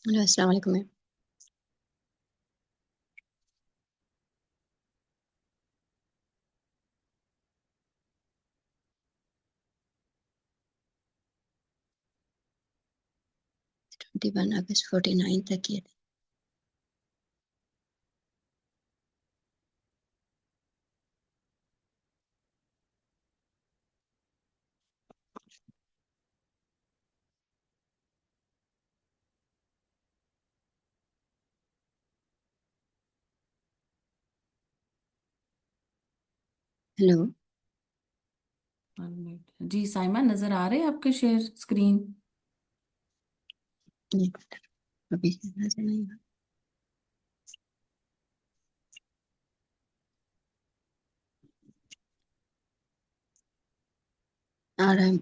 Hello अस्सलाम वालेकुम ma'am. 21 अगस्त 49 तक किए थे। हेलो। 1 मिनट जी। साइमा नजर आ रहे हैं आपके शेयर स्क्रीन? नहीं पता, अभी नजर नहीं आ रहा है।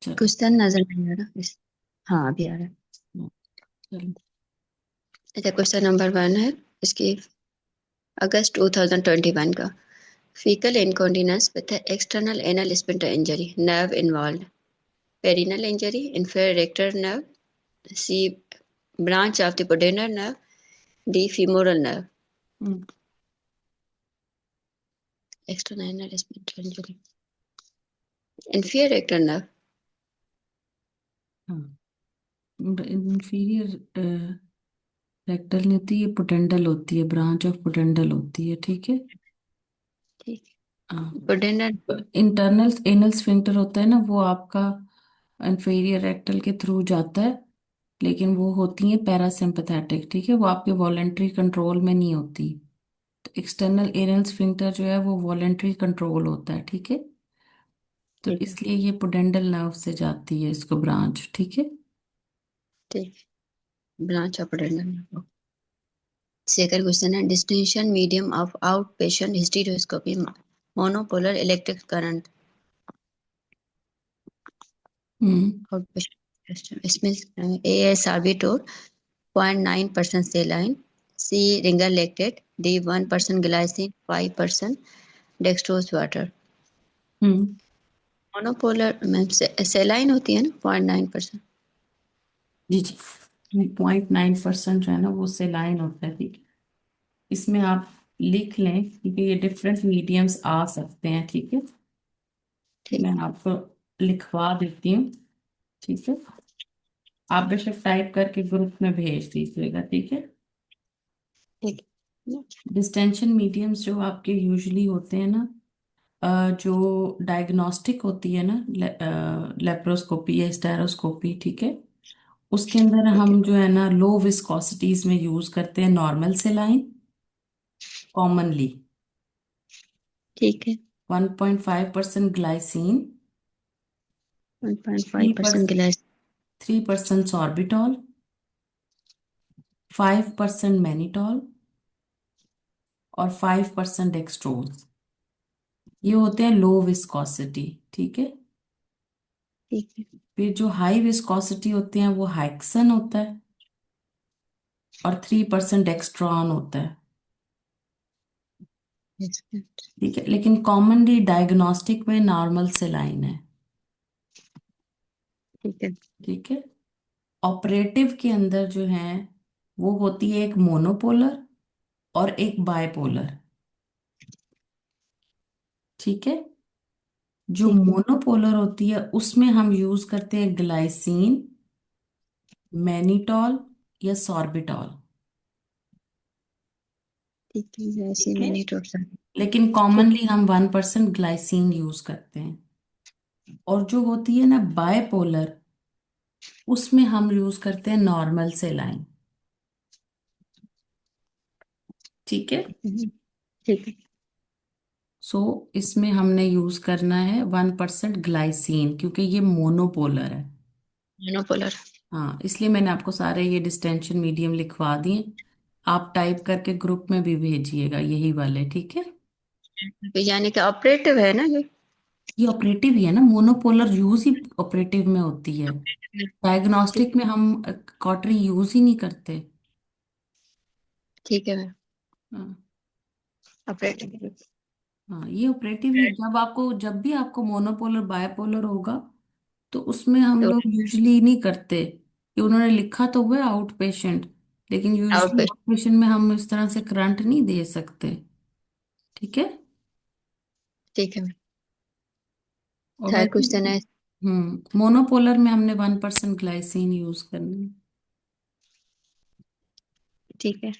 चलो। कुछ तो नजर नहीं आ रहा हाँ अभी आ रहा है। चलो। अच्छा, क्वेश्चन नंबर 1 है इसकी। अगस्त 2021 का। Faecal incontinence with external anal sphincter injury, nerve involve. Perennial injury, inferior rectal nerve. C, branch of the pudendal nerve. D, femoral nerve. Hmm. External anal sphincter injury, inferior rectal nerve. हाँ, inferior rectal नहीं होती, ये पुटेंडल होती है, branch of पुटेंडल होती है। ठीक है। ठीक हाँ। है, pudendal। इंटरनल एनल स्फिंक्टर होता है ना, वो आपका इंफीरियर रेक्टल के थ्रू जाता है, लेकिन वो होती है पैरासिम्पथेटिक। ठीक है, वो आपके वॉलेंट्री कंट्रोल में नहीं होती। तो एक्सटर्नल एनल स्फिंक्टर जो है वो वॉलेंट्री कंट्रोल होता है। ठीक है। तो ठीक है। इसलिए ये पुडेंडल नर्व से जाती है इसको ब्रांच। ठीक है। ठीक है, branch of pudendal nerve। Second question है distinction medium of out patient hysteroscopy, monopolar electric current. Hmm. Out patient इसमें ASRB टोल 0.9% saline, C ringer lactate, D 1% glycine, 5% dextrose water. Hmm. Monopolar में सेलाइन होती है ना 0.9%। जी जी। 0.9% जो है ना वो सेलाइन होता है। ठीक है। इसमें आप लिख लें क्योंकि ये डिफरेंट मीडियम्स आ सकते हैं। ठीक है। ठीक। मैं आपको लिखवा देती हूँ। ठीक है। आप बेशक टाइप करके ग्रुप में भेज दीजिएगा। ठीक है। ठीक। डिस्टेंशन मीडियम्स जो आपके यूजुअली होते हैं ना, जो डायग्नोस्टिक होती है ना, लेप्रोस्कोपी या स्टेरोस्कोपी। ठीक है। उसके अंदर ठीक है। हम जो है ना लो विस्कोसिटीज में यूज करते हैं नॉर्मल सेलाइन कॉमनली। ठीक है। 1.5% ग्लाइसिन, थ्री 1.5% परसेंट गिलास। 3% सॉर्बिटॉल, 5% मैनिटॉल और 5% एक्सट्रोज। ये होते हैं लो विस्कोसिटी। ठीक है। ठीक है। फिर जो हाई विस्कोसिटी होते हैं वो हेक्सन होता है और 3% एक्स्ट्रॉन होता है। yes, ठीक है, लेकिन कॉमनली डायग्नोस्टिक में नॉर्मल सेलाइन है। ठीक है। ठीक है। ऑपरेटिव के अंदर जो है वो होती है एक मोनोपोलर और एक बायपोलर। ठीक है। जो ठीक है। मोनोपोलर होती है उसमें हम यूज करते हैं ग्लाइसिन, मैनिटॉल या सॉर्बिटॉल। ठीक है, ऐसे ठीक है। मैंने टोट सा। लेकिन ठीक कॉमनली हम 1% ग्लाइसिन यूज करते हैं। और जो होती है ना बायपोलर, उसमें हम यूज करते हैं नॉर्मल सेलाइन। ठीक है। है। ठीक है। सो इसमें हमने यूज करना है 1% ग्लाइसिन क्योंकि ये मोनोपोलर है। मोनोपोलर। हाँ, इसलिए मैंने आपको सारे ये डिस्टेंशन मीडियम लिखवा दिए। आप टाइप करके ग्रुप में भी भेजिएगा यही वाले। ठीक है। यानी कि ऑपरेटिव है ना ये। ये ऑपरेटिव ही है ना, मोनोपोलर यूज ही ऑपरेटिव में होती है। ठीक। डायग्नोस्टिक में हम कॉटरी यूज ही नहीं करते। ठीक है मैम। हाँ। ऑपरेटिव। हाँ, ये ऑपरेटिव ही जब भी आपको मोनोपोलर बायपोलर होगा तो उसमें हम तो लोग यूजली नहीं करते कि उन्होंने लिखा तो हुआ है आउट पेशेंट, लेकिन out usually patient. Out patient में हम इस तरह से करंट नहीं दे सकते। ठीक है। ठीक है। और थर्ड वैसे क्वेश्चन है। मोनोपोलर में हमने 1% ग्लाइसिन यूज करनी है। ठीक है।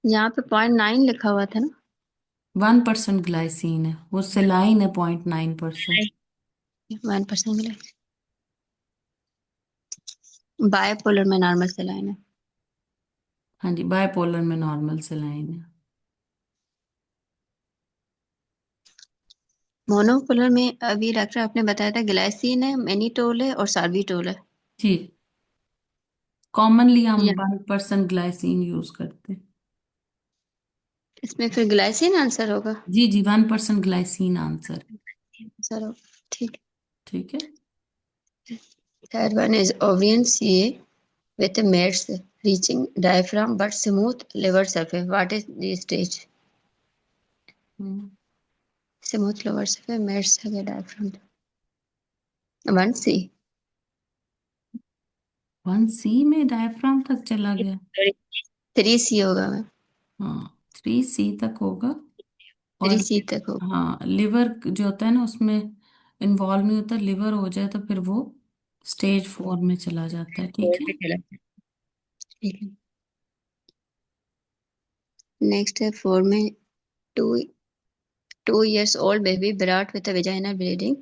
यहाँ पे 0.9 लिखा हुआ था ना? 1% ग्लाइसिन है, वो सेलाइन है 0.9%। 1% मिला। बायोपोलर में नॉर्मल सेलाइन है। हाँ जी, बायपोलर में नॉर्मल सेलाइन है। मोनोपोलर में अभी डॉक्टर आपने बताया था ग्लाइसिन है, मैनिटोल है और साल्बिटोल है। जी, कॉमनली हम या 1% ग्लाइसिन यूज करते हैं। इसमें फिर ग्लाइसिन आंसर होगा। जी जी, 1% ग्लाइसिन आंसर। आंसर होगा। ठीक ठीक है। है। Third one is ovarian CA with mates reaching diaphragm but smooth liver surface. What is the stage? Hmm. Smooth liver surface, mates है diaphragm। 1C। 1C में डायफ्राम तक चला गया। 3C होगा मैम। हाँ, 3C तक होगा। थ्री और सी तक होगा। हाँ, लिवर जो होता है ना उसमें इन्वॉल्व नहीं होता, लिवर हो जाए तो फिर वो स्टेज 4 में चला जाता है। ठीक फोर है। पे चला। ठीक है। नेक्स्ट है फोर में। Two 2 years old baby brought with a vaginal bleeding.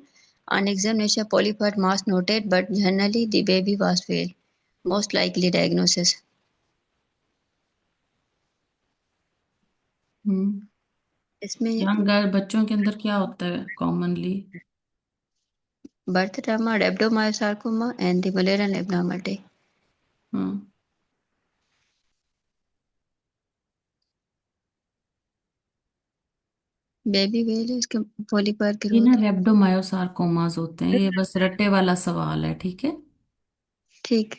On examination, polypart mass noted, but generally the baby was failed. Most likely diagnosis. हम्म। इसमें यंग बच्चों के अंदर क्या होता है commonly? birth trauma, rhabdomyosarcoma, and the Mullerian abnormality. हाँ, baby well है इसके पॉलीपर ये ना ग्रोथ। रेप्डोमायोसार्कोमास होते हैं, ये बस रट्टे वाला सवाल है। ठीक है। ठीक।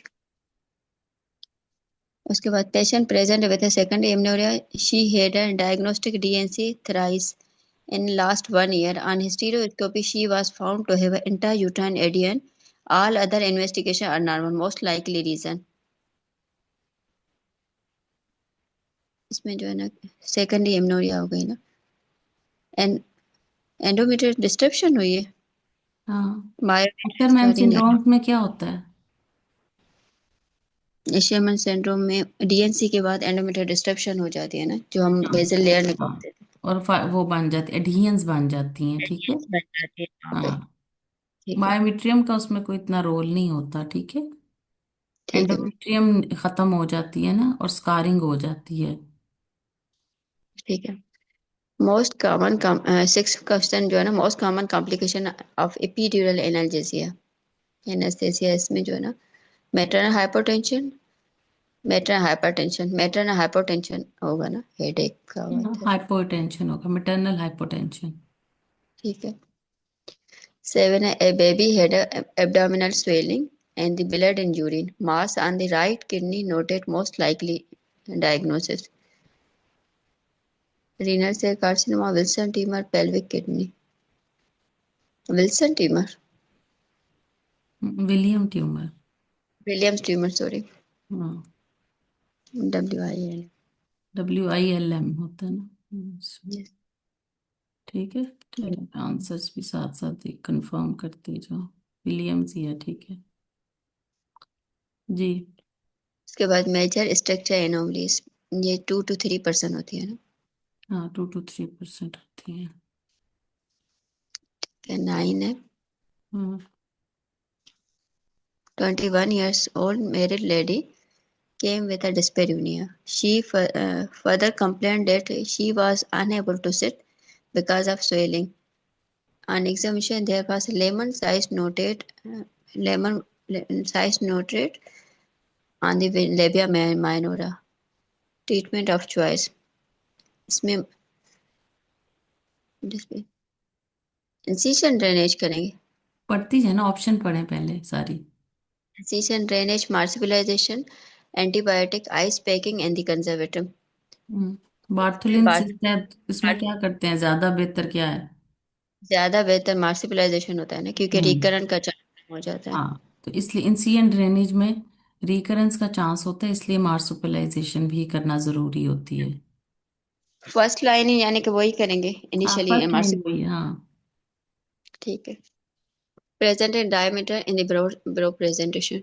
उसके बाद patient present with secondary amenorrhoea, she had a diagnostic DNC thrice in last 1 year. On hysteroscopy she was found to have intrauterine ADN. All other investigation are normal. Most likely reason, इसमें जो है ना secondary amenorrhoea हो गई ना। And endometrial destruction हुई है। हाँ, बायोमेट्रिक्स एशरमैन रिंग है। सिंड्रोम में क्या होता है? एशियमन सिंड्रोम में डीएनसी के बाद एंडोमेट्रियल डिस्ट्रक्शन हो जाती है ना, जो हम हाँ बेसल लेयर हाँ, निकालते थे। और वो बन जाती एडहियंस बन जाती हैं। ठीक है। बन जाती है वहाँ पे। हाँ, ठीक है। बायोमेट्रियम का उसमें कोई इतना रोल नहीं होता। ठीक है। ठीक है मैम। एंडोमेट्रियम खत्म हो जाती है ना, और स्कारिंग हो जाती है। ठीक है। मोस्ट कॉमन सिक्स क्वेश्चन जो है ना, most common complication of epidural analgesia anaesthesia, इसमें जो है ना maternal hypotension, maternal hypertension, maternal hypotension होगा ना, हेडेक का बात है। हाइपोटेंशन होगा, मेटरनल हाइपोटेंशन। ठीक है। सेवन है a baby had abdominal swelling and the blood in urine, mass on the right kidney noted, most likely diagnosis, renal cell carcinoma, Wilson tumor, pelvic kidney, Wilson tumor, William tumour. Williams tumor, sorry, हाँ, WIN। WILM होता है ना। Yes। ठीक है। ठीक, answers भी साथ साथ कंफर्म करते जाओ। विलियम्स ही है। ठीक है जी। उसके बाद मेजर स्ट्रक्चर एनोमलीज, ये 2 to 3% होती है ना। हाँ, 2 to 3% होती है। 9 है। हाँ। 21 years old married lady came with a dyspareunia. She further complained that she was unable to sit because of swelling. On examination, there was lemon sized notate on the labia minora. Treatment of choice, इसमें incision drainage करेंगे। पढ़ती है ना, option पढ़े पहले सारी। Incision drainage, marsupialization, antibiotic, ice packing and the conservative. Bartholin system इसमें क्या करते हैं, ज्यादा बेहतर क्या है? ज्यादा बेहतर मार्सिबलाइजेशन होता है ना, क्योंकि हम्म। रिकरेंट का चांस हो जाता है। हाँ, तो इसलिए इंसियन ड्रेनेज में रिकरेंस का चांस होता है, इसलिए मार्सुपिलाइजेशन भी करना जरूरी होती है। फर्स्ट लाइन ही यानी कि वही करेंगे हाँ, इनिशियली फर्स्ट एमआरसी। लाइन वही, हाँ। ठीक है। Present in diameter in the brow presentation.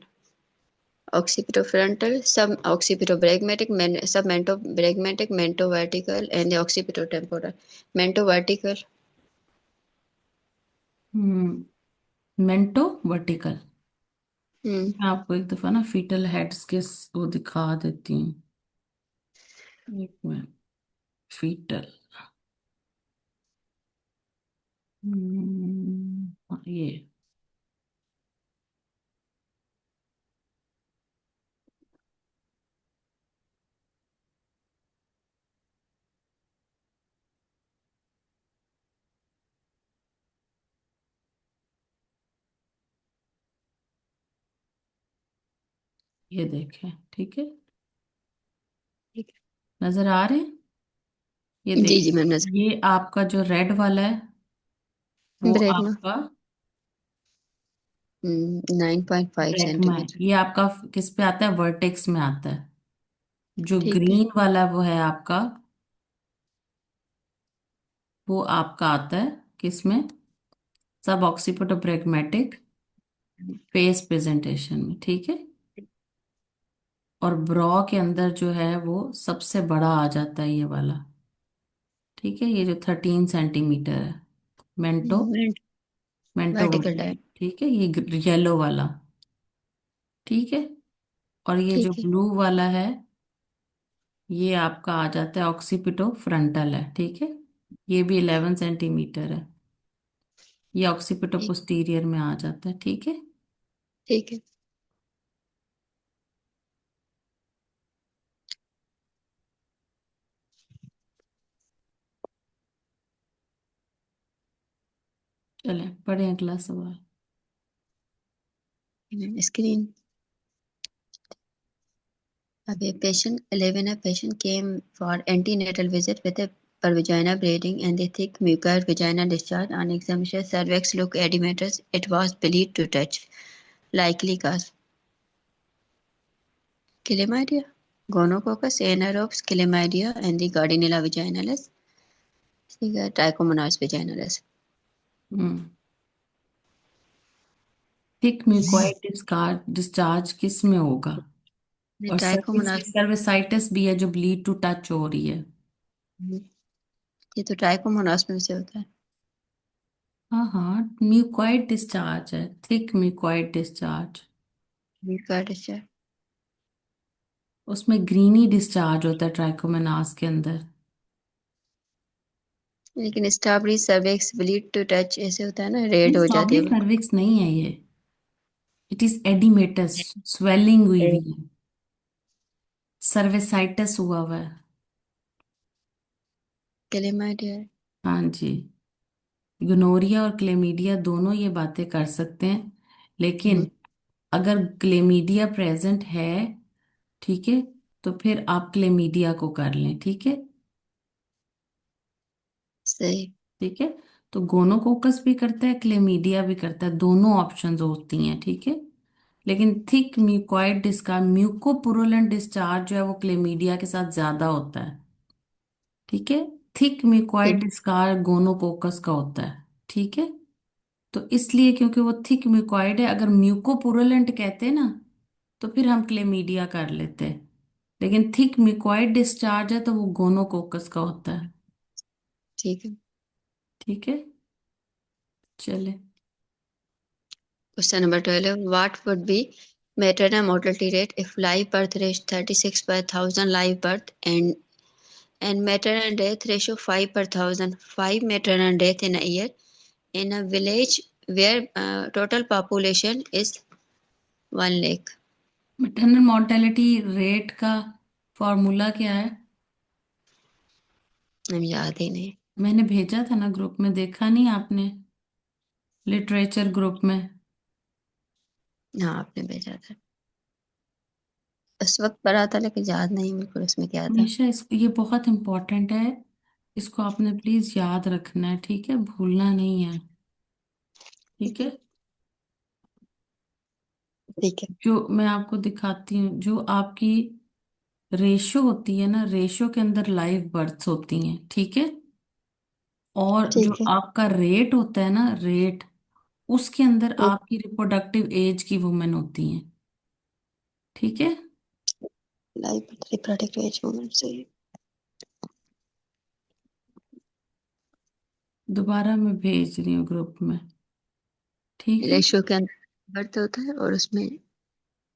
Occipitofrontal, suboccipitobregmatic, submentobregmatic, mentovertical, and the occipitotemporal. Mentovertical. Mentovertical. Hmm. मैं आपको एक दफा ना फीटल हेड्स के वो दिखा देती हूँ। एक मिनट। फीटल। हाँ, ये। ये देखें, ठीक है। ठीक नजर आ रहे हैं? ये है। जी देख। जी मैम नजर। ये आपका जो रेड वाला है वो ब्रेक में। आपका 9.5 ब्रैकमा है। सेंटीमीटर ये आपका किस पे आता है? वर्टेक्स में आता है। जो ठीक है। ग्रीन वाला वो है आपका, वो आपका आता है किस में? सब ऑक्सीपोटो प्रेगमेटिक फेस प्रेजेंटेशन में, ठीक है। और ब्रॉ के अंदर जो है वो सबसे बड़ा आ जाता है ये वाला, ठीक है। ये जो 13 सेंटीमीटर है, मेंटो मेंटो वर्टिकल वर्टिकल, डायन। ठीक है। ये येलो वाला, ठीक है। और ये जो ठीक है। ब्लू वाला है, ये आपका आ जाता है ऑक्सीपिटो फ्रंटल है, ठीक है। ये भी 11 सेंटीमीटर है। ये ऑक्सीपिटो ठीक। पोस्टीरियर में आ जाता है, ठीक है। ठीक है। चलें पढ़ें अगला सवाल। Screen. A patient came for antenatal visit with a pervagina bleeding and a thick mucous vaginal discharge. On examination, cervix looked edematous. It was believed to touch. Likely cause: chlamydia, gonococcus, anaerobes, chlamydia, and the Gardnerella vaginalis. Trichomonas vaginalis. Hmm thick mucoid discharge किस में होगा? और cervix में Trichomonas. Cervicitis भी है जो bleed to touch हो रही है। ये तो ट्राइकोमोनास में से होता है। हाँ हाँ, म्यूकोइड डिस्चार्ज है, thick mucoid discharge. Mucus discharge. उसमें ग्रीनी डिस्चार्ज होता है ट्राइकोमोनास के अंदर। लेकिन strawberry cervix bleed to touch ऐसे होता है ना, नहीं, रेड हो जाती स्ट्रॉबेरी है। सर्विक्स नहीं है ये। इट इज एडिमेटस, स्वेलिंग हुई हुई है, सर्विसाइटिस हुआ हुआ है। क्लेमाइडिया। हाँ जी। गोनोरिया और क्लेमीडिया दोनों ये बातें कर सकते हैं, लेकिन अगर क्लेमीडिया प्रेजेंट है, ठीक है, तो फिर आप क्लेमीडिया को कर लें, ठीक है। सही। ठीक है। तो गोनोकोकस भी करता है, क्लेमीडिया भी करता है, दोनों ऑप्शंस होती हैं, ठीक है। लेकिन थिक म्यूकोइड डिस्का म्यूकोपुरुलेंट डिस्चार्ज जो है वो क्लेमीडिया के साथ ज्यादा होता है, ठीक है। थिक म्यूकोइड ठीक। डिस्कार गोनोकोकस का होता है, ठीक है। तो इसलिए क्योंकि वो थिक म्यूकोइड है, अगर म्यूकोपुरुलेंट कहते ना तो फिर हम क्लेमीडिया कर लेते। लेकिन थिक म्यूकोइड डिस्चार्ज है तो वो गोनोकोकस का होता है, ठीक है। ठीक है। चले। Question number 12, what would be maternal mortality rate if live birth rate 36 per thousand live birth and maternal death ratio 5 per thousand, 5 maternal death in a year in a village where total population is 1 lakh? Maternal mortality rate का formula क्या है? हम याद ही नहीं। मैंने भेजा था ना ग्रुप में, देखा नहीं आपने? लिटरेचर ग्रुप में। हाँ आपने भेजा था। उस वक्त पढ़ा था लेकिन याद नहीं बिल्कुल उसमें क्या था। हमेशा इस ये बहुत इंपॉर्टेंट है, इसको आपने प्लीज याद रखना है, ठीक है, भूलना नहीं है, ठीक ठीक है। है। ठीक है। जो मैं आपको दिखाती हूँ, जो आपकी रेशो होती है ना, रेशो के अंदर लाइव बर्थ्स होती हैं, ठीक है। और जो ठीक है। आपका रेट होता है ना, रेट, उसके अंदर हम्म। आपकी रिप्रोडक्टिव एज की वुमेन होती हैं, ठीक है। लाइव रिप्रोडक्टिव एज मोमेंट से। दोबारा मैं भेज रही हूँ ग्रुप में, ठीक है। रेशियो के अंदर बर्थ होता है और उसमें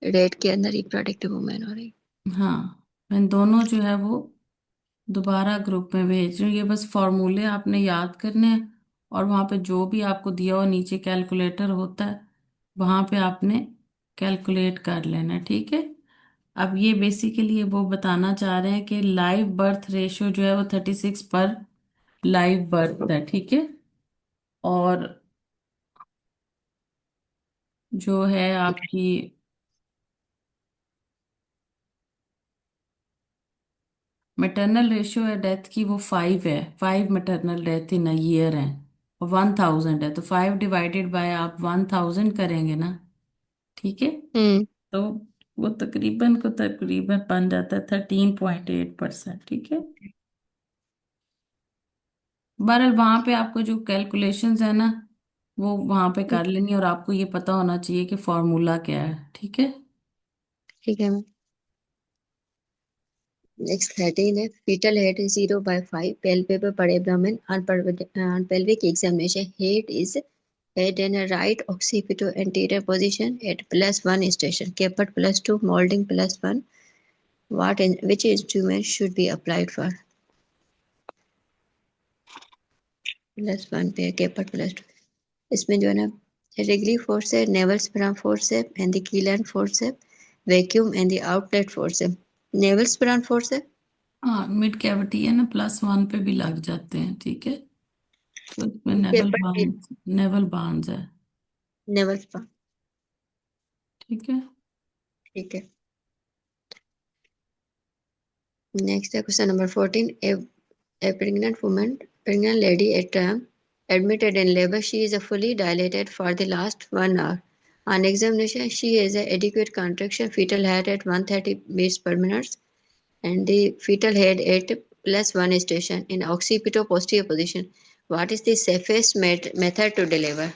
रेट के अंदर रिप्रोडक्टिव वुमेन हो रही। हाँ, मैं दोनों जो है वो दोबारा ग्रुप में भेज रही हूँ। ये बस फॉर्मूले आपने याद करने हैं, और वहाँ पे जो भी आपको दिया हुआ नीचे कैलकुलेटर होता है, वहाँ पे आपने कैलकुलेट कर लेना है, ठीक है। अब ये बेसिकली वो बताना चाह रहे हैं कि लाइव बर्थ रेशियो जो है वो 36 पर लाइव बर्थ है, ठीक है। और जो है आपकी मैटरनल रेशियो है डेथ की, वो 5 है। 5 maternal death in a year है, और 1000 है, तो 5 डिवाइडेड बाय आप 1000 करेंगे ना, ठीक है। हम्म। तो वो तकरीबन को तकरीबन बन जाता है 13.8%, ठीक है। बहरहाल वहां पे आपको जो कैलकुलेशंस है ना, वो वहां पे कर लेनी है, और आपको ये पता होना चाहिए कि फॉर्मूला क्या है, ठीक है। ठीक है। नेक्स्ट 13 है, foetal head 0/5 palpable per abdomen on pelvic examination. Head is head in a right occipito anterior position at +1 station. Caput +2, molding +1. Which instrument should be applied for? +1 पे caput +2। इसमें जो है ना, रेगुलरी फोर्स है, नेवल स्पैरम फोर्स है, and the kiln force है, vacuum and the outlet force है। Naval स्पैरम force है। हाँ, मिड कैविटी है ना, +1 पे भी लग जाते हैं, ठीक है। तो इसमें पेपर पे नेवल बार्न्स है, नेवल स्पैरम। ठीक है। ठीक है। नेक्स्ट है question number 14। A pregnant woman, pregnant lady at term, admitted in labor. She is fully dilated for the last 1 hour. On examination, she has a adequate contraction, fetal head at 130 beats per minute, and the fetal head at +1 station in occipito posterior position. What is the safest method to deliver?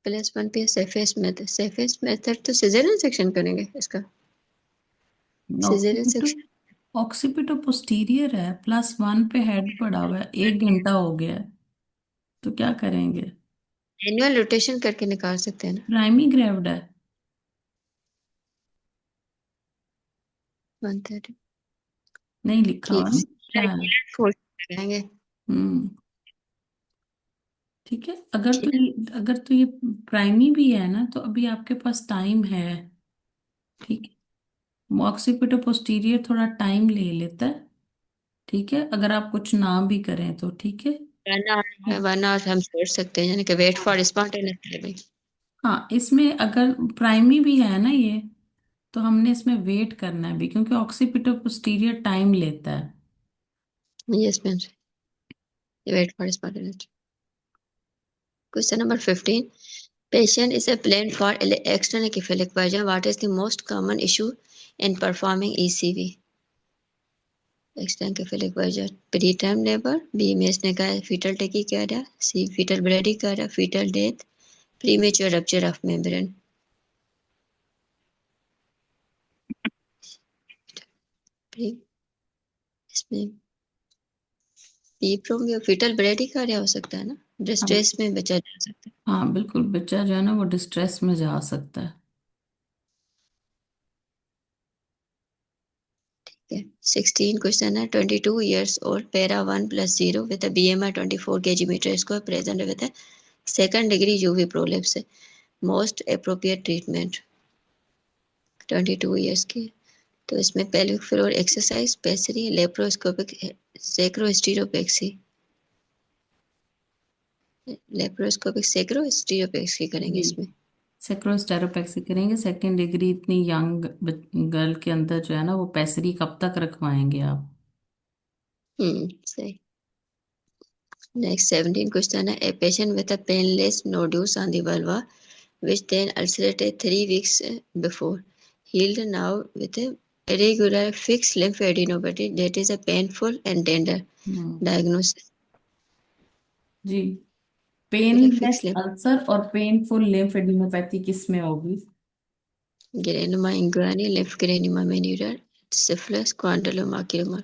+1 पे safest method तो caesarean section करेंगे इसका। Caesarean occipito section. Occipito posterior है, +1 पे head पड़ा हुआ है, 1 घंटा हो गया है, तो क्या करेंगे। मैनुअल रोटेशन करके निकाल सकते हैं ना। प्राइमी ग्रेव्ड है। 130 नहीं लिखा हुआ ठीक। ना, क्या है। सर्कुलर फोर्स लगाएंगे। हम्म, ठीक है। अगर तो ठीक। ये अगर तो ये प्राइमी भी है ना, तो अभी आपके पास टाइम है, ठीक है। ऑक्सीपिटो पोस्टीरियर थोड़ा टाइम ले लेता है, ठीक है, अगर आप कुछ ना भी करें तो, ठीक है। 1 आवर हम सोच सकते हैं, यानी कि वेट फॉर स्पॉन्टेनियस डिलीवरी। हाँ, इसमें अगर प्राइमी भी है ना ये, तो हमने इसमें वेट करना है भी, क्योंकि ऑक्सीपिटो पोस्टीरियर टाइम लेता है। Yes ma'am. Wait for spontaneous. Question number 15। Patient is a planned for external cephalic version. What is the most common issue in performing ECV? External cephalic version. Preterm labor. B में इसने कहा fetal tachycardia. C fetal bradycardia. Fetal death. Premature rupture of membrane. Pre- इसमें B प्रोम fetal bradycardia हो सकता है ना। हाँ, distress में बचा जा सकता है। हाँ बिल्कुल, बच्चा जो है ना वो डिस्ट्रेस में जा सकता है। 16 क्वेश्चन है। 22 years old, para 1+0 with a BMI 24 kg meter square, present with a second degree UV prolapse. Most appropriate treatment। 22 years की। तो इसमें pelvic floor exercise, pessary, laparoscopic sacrohysteropexy. Laparoscopic sacrohysteropexy करेंगे जी, इसमें। सेक्रोस्टेरोपेक्सी करेंगे। सेकेंड डिग्री इतनी young girl के अंदर जो है ना, वो पैसरी कब तक रखवाएंगे आप। सही। नेक्स्ट 17 क्वेश्चन है। A patient with a painless nodules on the vulva which then ulcerated 3 weeks before, healed now with a irregular fixed lymphadenopathy that is a painful and tender hmm. diagnosis. जी। फिर painless fixed lymph ulcer और painful lymphadenopathy किस में होगी? granuloma inguinale, lymph granuloma manular, syphilis, quadrilloma acroma.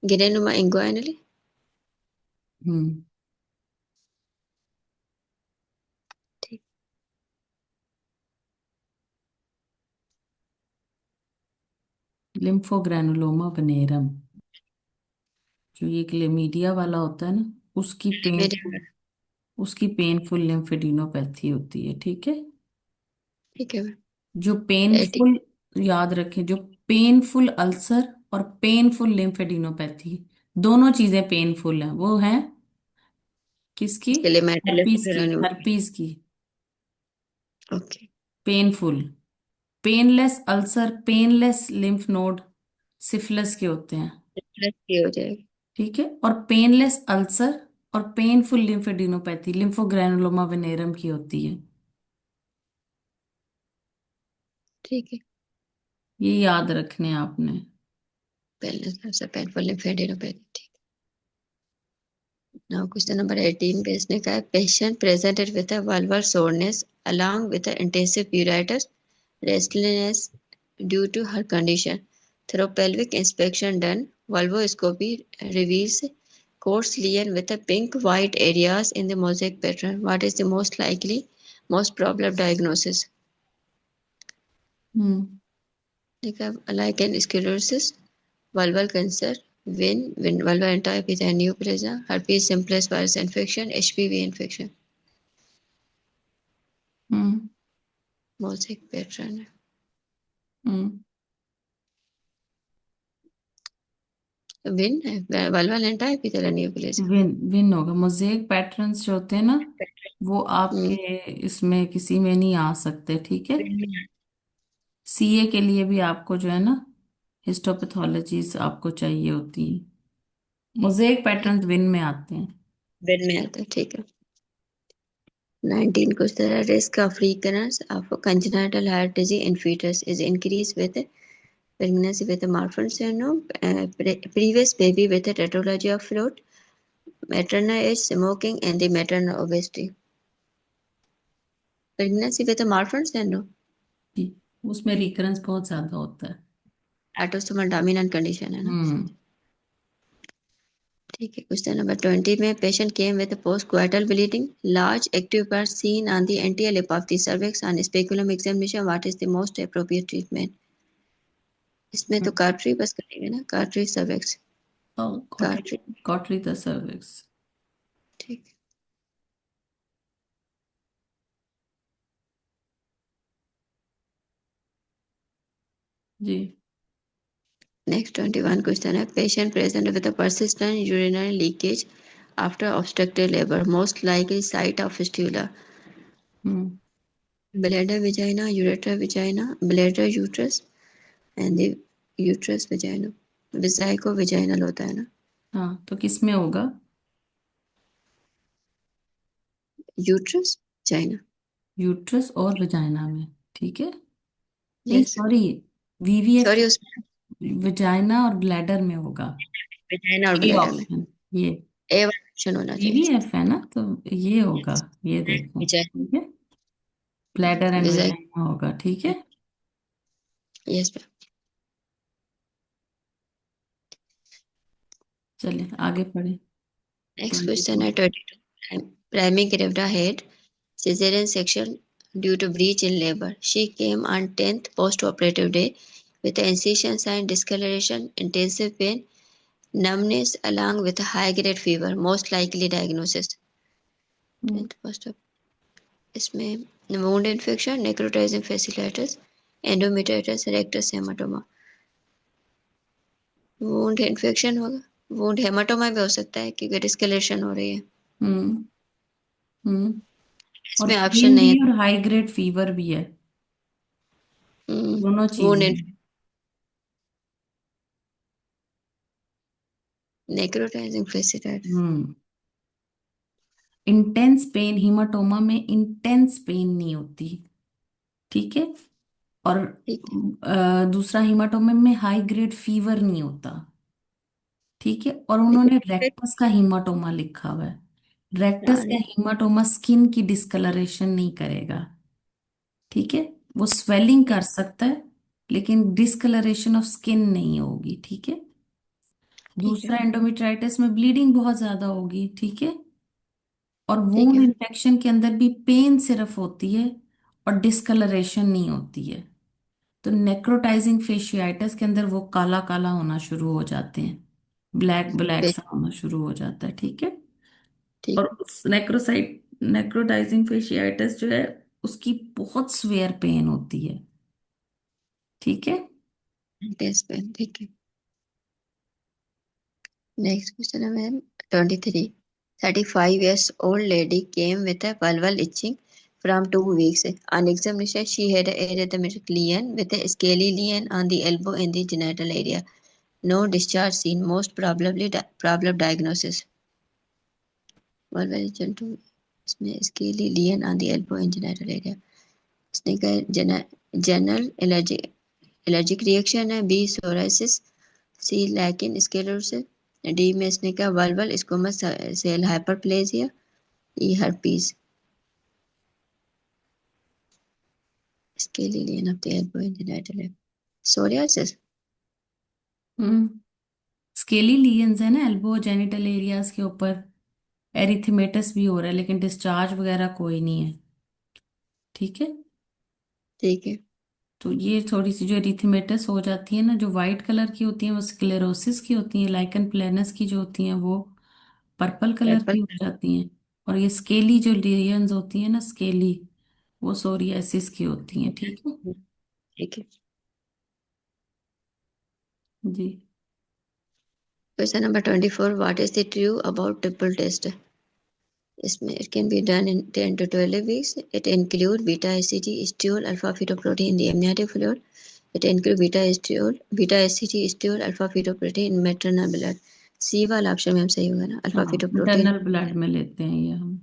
Granuloma inguinale, हम्म। ठीक। लिम्फोग्रैनुलोमा वेनेरम, जो ये chlamydia वाला होता है ना, उसकी पेनफुल, मेरे उसकी पेनफुल लिम्फेडिनोपैथी होती है, ठीक है। ठीक है। जो एटी पेनफुल, याद रखें, जो पेनफुल अल्सर और पेनफुल लिम्फेडिनोपैथी, दोनों चीजें पेनफुल हैं, वो हैं किसकी? इसके लिए मेटल हर्पीज की, ग्रानुलोमा। हर्पीज की। Okay. Painful, painless ulcer, painless lymph node syphilis के होते हैं, प्लस ये हो जाएगा। ठीक है। और पेनलेस अल्सर और पेनफुल लिम्फेडिनोपैथी लिम्फोग्रैनुलोमा वेनेरम की होती है। ठीक है। ये याद रखने हैं आपने। पहले सबसे painful lymphadenopathy. Now question number 18 पे इसने कहा patient presented with a vulvar soreness along with the intensive pruritus, restlessness due to her condition. Through pelvic inspection done, vulvoscopy reveals coarse lesion with a pink white areas in the mosaic pattern. What is the most likely, most probable diagnosis? हम्म। देखा lichen sclerosis, vulval cancer, vulvar intraepithelial neoplasia, herpes simplex virus infection, HPV infection. हम्म। Mosaic pattern है। हम्म। Win है, vulval intraepithelial neoplasia। Win, win होगा। Mosaic patterns जो होते हैं ना, वो आपके हम्म। इसमें किसी में नहीं आ सकते, ठीक है। विन में सीए के लिए भी आपको जो है ना, हिस्टोपैथोलॉजीज आपको चाहिए होती है। मोजेक पैटर्न्स विन में आते हैं। विन में आता है, ठीक है। 19 question है risk of recurrence of congenital heart disease in fetus is increased with pregnancy with a Marfan syndrome, previous baby with a tetralogy of Fallot, maternal age, smoking, and the maternal obesity. Pregnancy with a Marfan syndrome, जी, उसमें recurrence बहुत ज्यादा होता है। autosomal dominant condition है ना। हम्म। ठीक है। Question number 20 में patient came with post coital bleeding large active part seen on the anterior lip of the cervix on speculum examination what is the most appropriate treatment? इसमें तो cautery बस करेंगे ना, cautery cervix. Cautery, cautery. Cautery the cervix. ठीक है। जी। Next 21 question है patient present with persistent urinary leakage after obstructed labor most likely site of fistula hmm. bladder vagina ureter vagina bladder uterus and the uterus vagina विजाइको vaginal होता है ना। हाँ, तो किस में होगा? Uterus vagina. यूट्रस और वजाइना में, ठीक है। नहीं, यस। सॉरी, वीवीएफ सॉरी उसमें वजाइना और ब्लैडर में होगा। विजाइना और ए ब्लैडर में ऑप्शन, ये ए वाला ऑप्शन होना चाहिए। वीवीएफ है ना, तो ये होगा। ये देखो, विजाइना। ठीक है। ब्लैडर एंड विजाइ वजाइना होगा, ठीक है। यस। चलिए आगे पढ़े। Next twenty question two. है 22 primary Grevda had cesarean section due to breach in labor. She came on 10th post-operative day with incision sign, discoloration, intensive pain, numbness along with a high-grade fever. Most likely diagnosis. 10th post इसमें wound infection, necrotizing fasciitis, endometritis, rectus hematoma. wound infection होगा, wound hematoma भी हो सकता है क्योंकि डिस्कलेशन हो रही है। हम्म। हम्म। और इसमें ऑप्शन पेन नहीं भी है। है और हाई ग्रेड फीवर भी है, दोनों चीजें wound हैं। necrotizing fasciitis। हम्म। इंटेंस पेन, हीमाटोमा में इंटेंस पेन नहीं होती, ठीक है। और ठीक है। दूसरा, हीमाटोमा में हाई ग्रेड फीवर नहीं होता, ठीक है। और उन्होंने रेक्टस का हीमाटोमा लिखा हुआ है। रेक्टस का हाँ, हीमाटोमा स्किन की डिस्कलरेशन नहीं करेगा, ठीक है। वो स्वेलिंग कर सकता है, लेकिन डिस्कलरेशन ऑफ स्किन नहीं होगी, ठीक है। ठीक है। दूसरा, एंडोमेट्राइटिस में ब्लीडिंग बहुत ज्यादा होगी, ठीक है। और ठीक वूंड है। इन्फेक्शन के अंदर भी पेन सिर्फ होती है, और डिस्कलरेशन नहीं होती है। तो नेक्रोटाइजिंग फेशियाइटिस के अंदर वो काला काला होना शुरू हो जाते हैं, ब्लैक ब्लैक सा होना शुरू हो जाता है, ठीक है। ठीक और है। नेक्रोटाइजिंग फेशियाइटिस जो है, उसकी बहुत स्वेयर पेन होती है, ठीक है। टेस्ट पेन, ठीक है। नेक्स्ट क्वेश्चन है ma'am, 23. 35 years old lady came with a vulval itching from 2 weeks. On examination, she had a erythematous lesion with a scaly lesion on the elbow in the genital area. No discharge seen. Most probably problem diagnosis. Vulval itching to इसमें scaly lesion on the elbow in genital area. इसने कहा general allergic reaction है, B psoriasis, C lichen sclerosis, D में इसने कहा vulval squamous cell hyperplasia, E herpes. इसके लिए लेना of the elbow in genital psoriasis. Hmm. Scaly lesions है ना एल्बो जेनिटल एरियाज के ऊपर, एरिथमेटस भी हो रहा है, लेकिन डिस्चार्ज वगैरह कोई नहीं है, ठीक है। ठीक है। तो ये थोड़ी सी जो एरिथमेटस हो जाती है ना, जो वाइट कलर की होती है वो स्क्लेरोसिस की होती है, लाइकन प्लेनस की जो होती हैं वो पर्पल कलर पर्पल। की हो जाती हैं। और ये स्केली जो लीजन्स होती है ना, स्केली, वो सोरियासिस की होती हैं, ठीक है। ठीक है। जी। Question number 24. What is the true about triple test? इसमें it can be done in 10 to 12 weeks. It include beta hCG, stool, alpha fetoprotein in the amniotic fluid. It include beta hCG, stool, alpha fetoprotein in maternal blood. सी वाला option में हम सही होगा ना, alpha हाँ, fetoprotein. Internal blood में लेते हैं ये हम।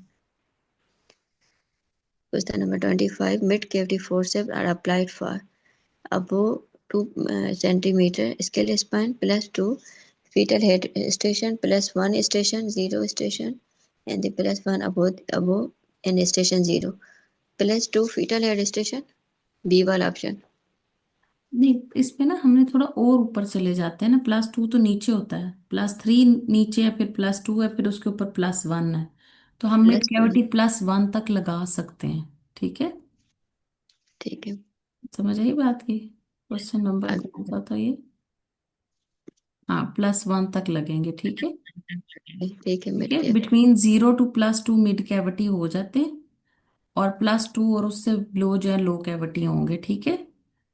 Question number 25. Mid cavity forceps are applied for above 2 centimeter scale span plus 2 fetal head station plus 1 station 0 station and the plus 1 above and station 0 plus 2 fetal head station, B वाला option. नहीं, इसमें ना हमने थोड़ा और ऊपर चले जाते हैं ना, +2 तो नीचे होता है, +3 नीचे है, फिर +2 है, फिर उसके ऊपर +1 है। तो हम मिड प्लस 1। कैविटी +1 तक लगा सकते हैं, ठीक है। ठीक है। समझ आई बात की? क्वेश्चन नंबर आगे। कौन सा था ये? हाँ, +1 तक लगेंगे, ठीक है। ठीक है, ठीक मिड है, cavity. Between 0 to +2 mid cavity हो जाते हैं, और +2 और उससे लो जो है लो कैविटी होंगे, ठीक है।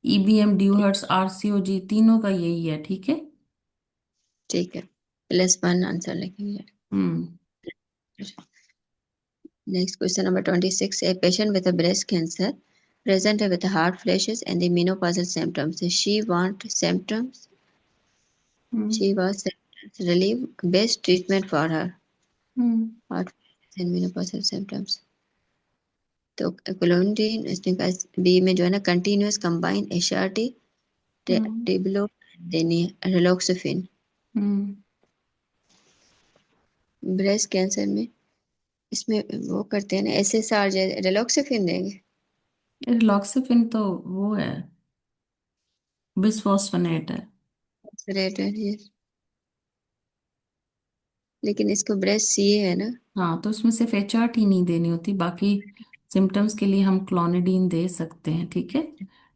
ईबीएम, ड्यूहर्ट्स, आरसीओजी, तीनों का यही है, ठीक है। ठीक है, प्लस 1 आंसर लिखेंगे। हम्म। Next question number 26. A patient with a breast cancer present with hard flashes and the menopausal symptoms. Hmm. She was symptoms relief best treatment for her hmm. hard flashes and menopausal symptoms. तो क्लोंडीन इसने कहा B में जो है ना continuous combine एशआरटी हम्म। टेबलो देनी है रिलॉक्सोफिन। हम्म। Breast cancer में इसमें वो करते हैं ना एसएसआर, रिलॉक्सोफिन देंगे। रिलॉक्सिफिन तो वो है, बिस्फोस्फोनेट है। रेट है ये, लेकिन इसको ब्रेस्ट सी है ना। हाँ, तो उसमें सिर्फ एचआरट ही नहीं देनी होती, बाकी सिम्टम्स के लिए हम क्लोनिडीन दे सकते हैं, ठीक है।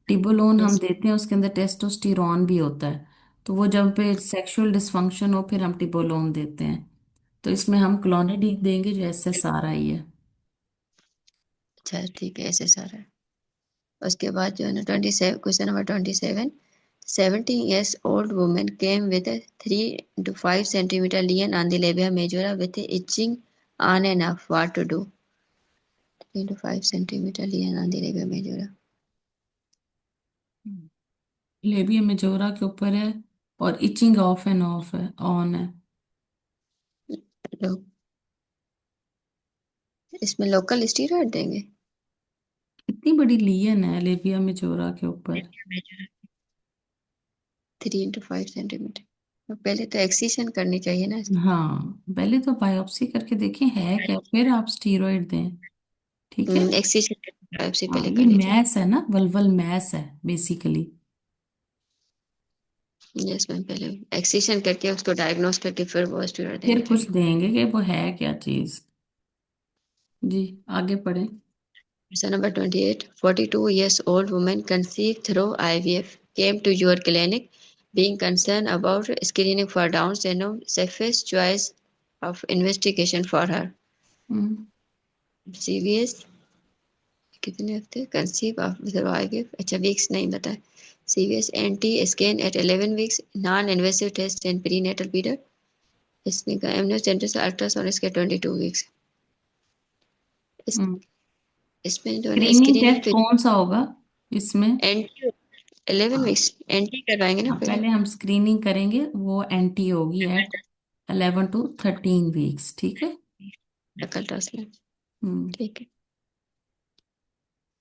टिबोलोन हम यस। देते हैं, उसके अंदर टेस्टोस्टिरॉन भी होता है। तो वो जब पे सेक्सुअल डिस्फंक्शन हो, फिर हम टिबोलोन देते हैं। तो इसमें हम क्लोनिडीन देंगे जो SSRI है। अच्छा ठीक है, एसएसआर है। उसके बाद जो है ना 27, question number 27. 17 years old woman came with a 3 to 5 centimeter lesion on the labia majora with itching on and off. What to do? 3 to 5 centimeter lesion on the labia majora. Labia majora के ऊपर है, और etching of end of है, on है। लोग इसमें local steroid देंगे। इतनी बड़ी लीयन है लेबिया मेजोरा के ऊपर। 3 into 5 सेंटीमीटर। पहले तो एक्सीशन करनी चाहिए ना इसकी। हाँ, पहले तो बायोप्सी करके देखें है क्या, फिर आप स्टीरॉइड दें। ठीक है। एक्सीशन बायोप्सी हाँ, पहले ये करनी चाहिए। मैस है ना, वल्वल मैस है बेसिकली। यस मैम, पहले एक्सीशन करके उसको डायग्नोस करके फिर वो स्टीरॉयड देना फिर कुछ चाहिए। देंगे कि वो है क्या चीज। जी, आगे पढ़ें। Question number 28. 42 years old woman conceived through IVF came to your clinic being concerned about screening for Down syndrome. Safest choice of investigation for her. Hmm. CVS कितने हफ्ते कंसीव आफ्टर आईवीएफ, अच्छा वीक्स नहीं बताए। CVS NT scan at 11 weeks, non invasive test in prenatal period. इसने कहा एमनियो centre से ultrasound इसके 22 weeks. इस हम्म। इसमें जो है ना स्क्रीनिंग स्क्रीनिंग टेस्ट पे कौन सा होगा इसमें? एंटी 11 हाँ। वीक्स एंटी करवाएंगे ना हाँ, पहले। पहले हम स्क्रीनिंग करेंगे, वो एंटी होगी एट 11 to 13 वीक्स, ठीक है। नकल ट्रांसलेट। हम्म। ठीक है।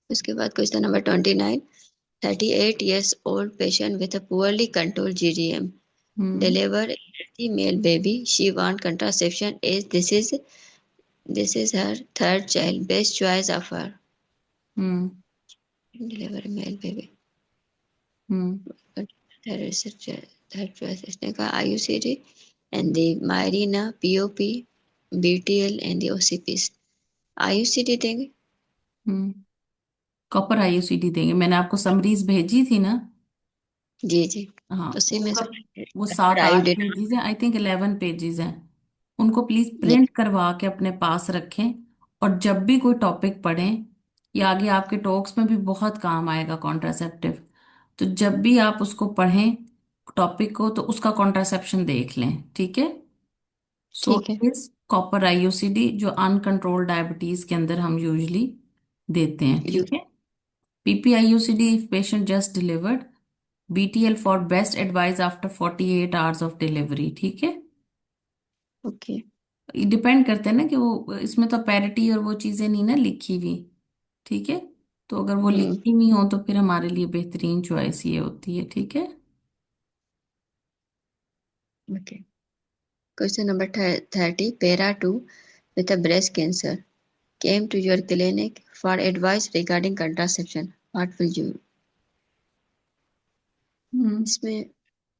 उसके बाद question number 29। 38 years old patient with a poorly controlled GGM hmm. deliver a healthy male baby. She want contraception. Is this is her third child. Best choice of her. Hmm. Deliver a male baby. Hmm. Third choice इसने कहा IUCD and the Mirena POP BTL and the OCPs। IUCD देंगे। हम्म। Copper IUCD देंगे, मैंने आपको summaries भेजी थी ना। जी जी। हाँ, उसी में से वो 7-8 पेजेस हैं, आई थिंक 11 पेजेस हैं। उनको प्लीज ये प्रिंट करवा के अपने पास रखें। और जब भी कोई टॉपिक पढ़ें, ये आगे आपके टॉक्स में भी बहुत काम आएगा कॉन्ट्रासेप्टिव। तो जब भी आप उसको पढ़ें टॉपिक को, तो उसका कॉन्ट्रासेप्शन देख लें, ठीक है। सो ठीक है। इस कॉपर आईयूसीडी जो अनकंट्रोल्ड डायबिटीज के अंदर हम यूजली देते हैं, यू ठीक है। PPIUCD if patient just delivered, BTL for best advice after 48 hours of delivery, ठीक है। ओके। डिपेंड करते हैं ना कि वो इसमें तो पैरिटी और वो चीजें नहीं ना लिखी हुई, ठीक है। तो अगर वो हम्म। लिखी हुई हो तो फिर हमारे लिए बेहतरीन चॉइस ये होती है, ठीक है। Okay. Question number 30। Para 2 with a breast cancer came to your clinic for advice regarding contraception. What will you? Hmm. इसमें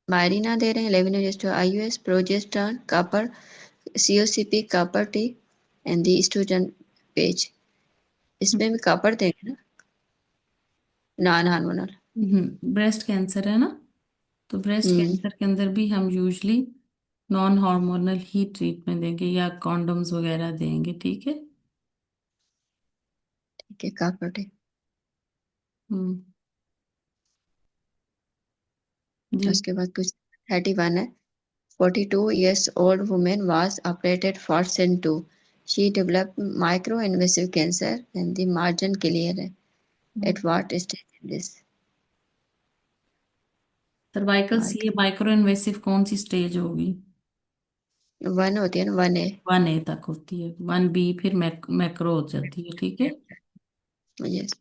मायरीना दे रहे हैं 11 IUS progesterone copper COCP copper T and the estrogen page. इसमें भी copper देंगे ना, non hormonal. Breast cancer है ना, तो ब्रेस्ट हम्म। कैंसर के अंदर भी हम यूजली नॉन हार्मोनल ही ट्रीटमेंट देंगे या कॉन्डोम्स वगैरह देंगे, ठीक है। ठीक है, कॉपर टी। हम्म। जी। उसके बाद कुछ 31 है। 42 years old woman was operated for SIN2. She developed microinvasive cancer and the margin clear है। At what stage in this? Cervical सी मार्क माइक्रो इन्वेसिव कौन सी स्टेज होगी? 1 होती है ना, 1A। 1A तक होती है, 1B फिर मैक्रो हो जाती है, ठीक है। यस।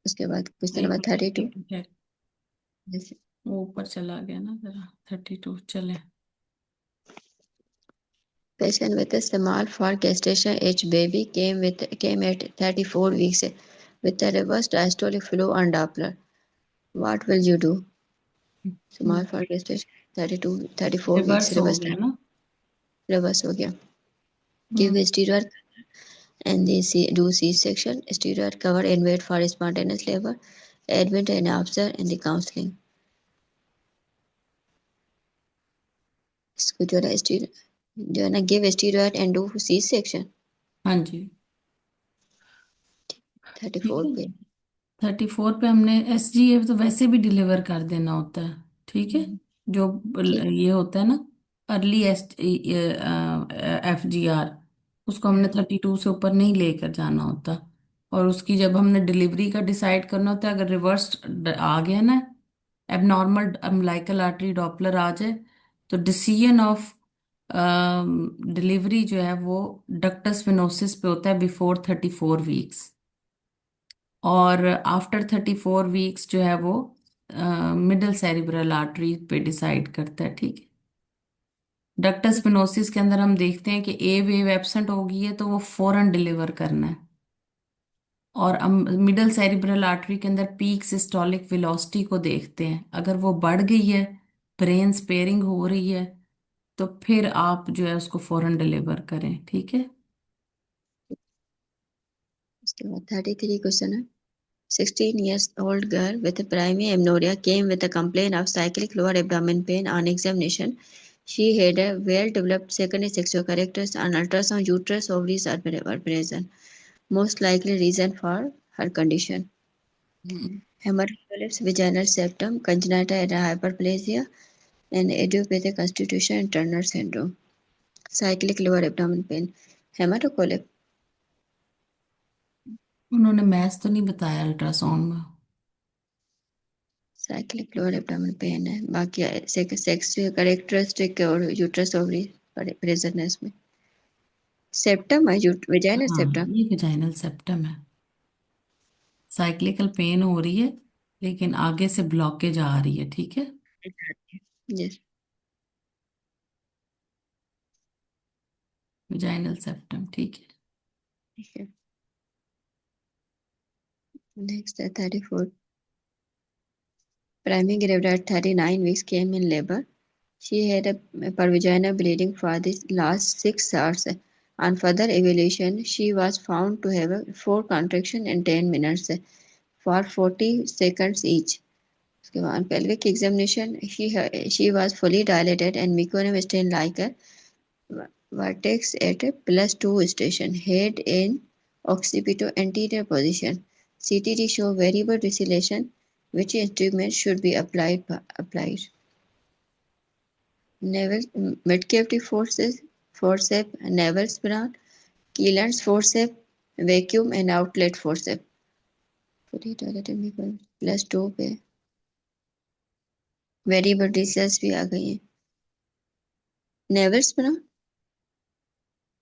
उसके बाद क्वेश्चन एक नंबर मिनट, 32। एक मिनट, वो ऊपर चला गया ना जरा, 32 चले। Patient with a small for gestation age baby came at 34 weeks with a reverse diastolic flow on Doppler. What will you do? Small for gestation 32 34 weeks reverse हो reverse गया ना। reverse हो गया। हम्म। Give steroid and do C-section. Steroid cover and wait for spontaneous labor. Admit and observe in the counseling. इसको जो है steroid जो है ना give steroid and do C-section। हाँ जी। ठीक 34 है। पे। 34 पे हमने SGF तो वैसे भी डिलीवर कर देना होता है, ठीक है। जो ठीक। ये होता है ना, अर्ली FGR, उसको हमने 32 से ऊपर नहीं लेकर जाना होता। और उसकी जब हमने डिलीवरी का डिसाइड करना होता है, अगर रिवर्स आ गया ना, एबनॉर्मल अम्बिलिकल आर्टरी डॉपलर आ जाए, तो डिसीजन ऑफ डिलीवरी जो है वो डक्टस विनोसिस पे होता है बिफोर 34 वीक्स, और आफ्टर 34 वीक्स जो है वो मिडल सेरिब्रल आर्टरी पे डिसाइड करता है, ठीक है। डक्टस फिनोसिस के अंदर हम देखते हैं कि ए वेव एब्सेंट हो गई है तो वो फौरन डिलीवर करना है। और हम मिडल सेरिब्रल आर्टरी के अंदर पीक सिस्टोलिक वेलोसिटी को देखते हैं, अगर वो बढ़ गई है, ब्रेन स्पेयरिंग हो रही है, तो फिर आप जो है उसको फौरन डिलीवर करें, ठीक है। उसके बाद 33 क्वेश्चन है। 16 years old girl with primary amenorrhea came with a complaint of cyclic lower abdomen pain on examination. She had a well-developed secondary sexual characters and ultrasound uterus ovaries are present. Most likely reason for her condition: hmm, hematopolis, vaginal septum, congenital hyperplasia, and idiopathic constitution and Turner syndrome. Cyclic lower abdomen pain, hematopolis, उन्होंने maths तो नहीं बताया ultrasound में। Cyclic lower abdomen pain है, बाकी sex characteristic और uterus ovary present है इसमें। सेप्टम है, वेजाइनल हाँ, सेप्टम। ये वेजाइनल सेप्टम है। साइक्लिकल पेन हो रही है, लेकिन आगे से ब्लॉकेज आ रही है, ठीक है। यस, वेजाइनल सेप्टम, ठीक है। ठीक है। नेक्स्ट है 34। Primary gravid at 39 weeks came in labor. She had a pervaginal bleeding for the last 6 hours. On further evaluation, she was found to have a 4 contraction in 10 minutes for 40 seconds each. उसके बाद pelvic examination, she was fully dilated and meconium stained like a vertex at a +2 station, head in occipito anterior position. CTD show variable deceleration. Which instrument should be applied? Navel mid-cavity forceps, navel spiral, Kielan's forceps, vacuum and outlet forceps. Fully dilated meconium +2 पे variable dishes भी आ गई है। Naval spinal,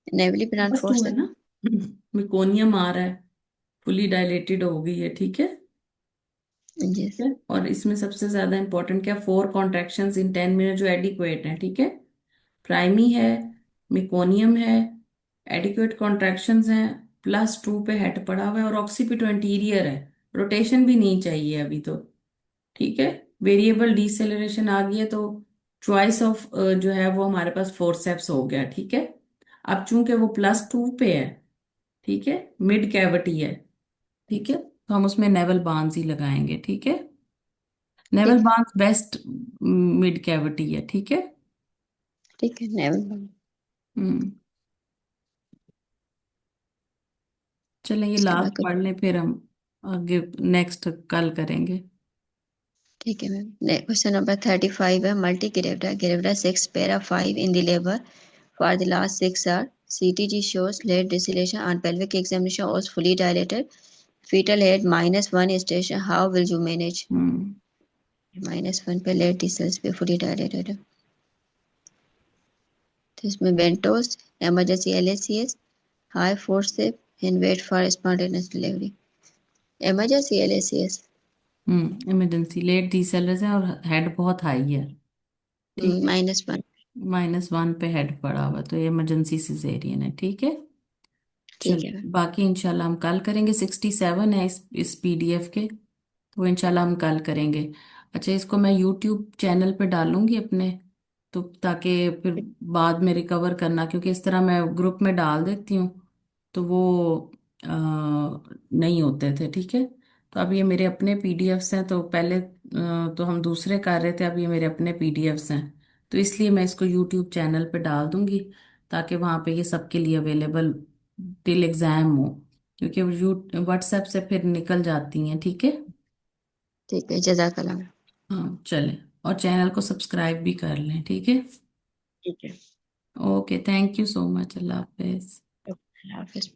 Neyveli brand बस to है forceps. ना। Meconium आ रहा है, fully dilated हो गई है, ठीक है। यस, ठीक है, और इसमें सबसे ज्यादा इंपॉर्टेंट क्या, 4 कॉन्ट्रैक्शंस इन 10 मिनट जो एडिक्वेट है, ठीक है। प्राइमी है, मेकोनियम है, एडिक्वेट कॉन्ट्रैक्शंस हैं, +2 पे हेड पड़ा हुआ है, और ऑक्सीपिटो एंटीरियर है, रोटेशन भी नहीं चाहिए अभी तो, ठीक है। वेरिएबल डिसेलरेशन आ गई है, तो चॉइस ऑफ जो है वो हमारे पास फोरसेप्स हो गया, ठीक है। अब चूंकि वो +2 पे है, ठीक है, मिड कैविटी है, ठीक है, तो हम उसमें नेवल बांस ही लगाएंगे, ठीक है। नेवल ठीक है, बांस बेस्ट मिड कैविटी है, ठीक है। ठीक है, नेवल ब्रांड। हम्म। चलें, ये उसके बाद लास्ट कुछ, पढ़ लें, फिर हम आगे नेक्स्ट कल करेंगे। ठीक है मैम। क्वेश्चन नंबर 35 है। Multigravida gravida 6 para 5 in the labour for the last 6 hours. CTG shows late deceleration on pelvic examination was fully dilated. Fetal head -1 station. How will you manage? हम्म। -1 पे late डिसेल्स पे fully dilated है। तो इसमें ventouse, emergency LACS, high forceps and wait for spontaneous delivery. Emergency LACS। Emergency late deceleration है, और head बहुत high है, ठीक है। -1। -1 पे हेड पड़ा हुआ, तो ये इमरजेंसी सिजेरियन है, ठीक है। ठीक चलो, है मैम। बाकी इंशाल्लाह हम कल करेंगे। 67 है इस PDF के, तो इंशाल्लाह हम कल करेंगे। अच्छा, इसको मैं यूट्यूब चैनल पे डालूंगी अपने, तो ताकि फिर बाद में रिकवर करना, क्योंकि इस तरह मैं ग्रुप में डाल देती हूँ तो वो नहीं होते थे, ठीक है। तो अब ये मेरे अपने PDFs हैं, तो पहले तो हम दूसरे कर रहे थे, अब ये मेरे अपने PDFs हैं, तो इसलिए मैं इसको यूट्यूब चैनल पे डाल दूंगी, ताकि वहाँ पे ये सबके लिए अवेलेबल टिल एग्जाम हो, क्योंकि यू WhatsApp से फिर निकल जाती हैं, ठीक है। ठीक है, जजाकल्ला मैम। हाँ, चलें, और चैनल को सब्सक्राइब भी कर लें, ठीक है। ठीक है। Okay, thank you so much, Allah Hafiz. Allah Hafiz.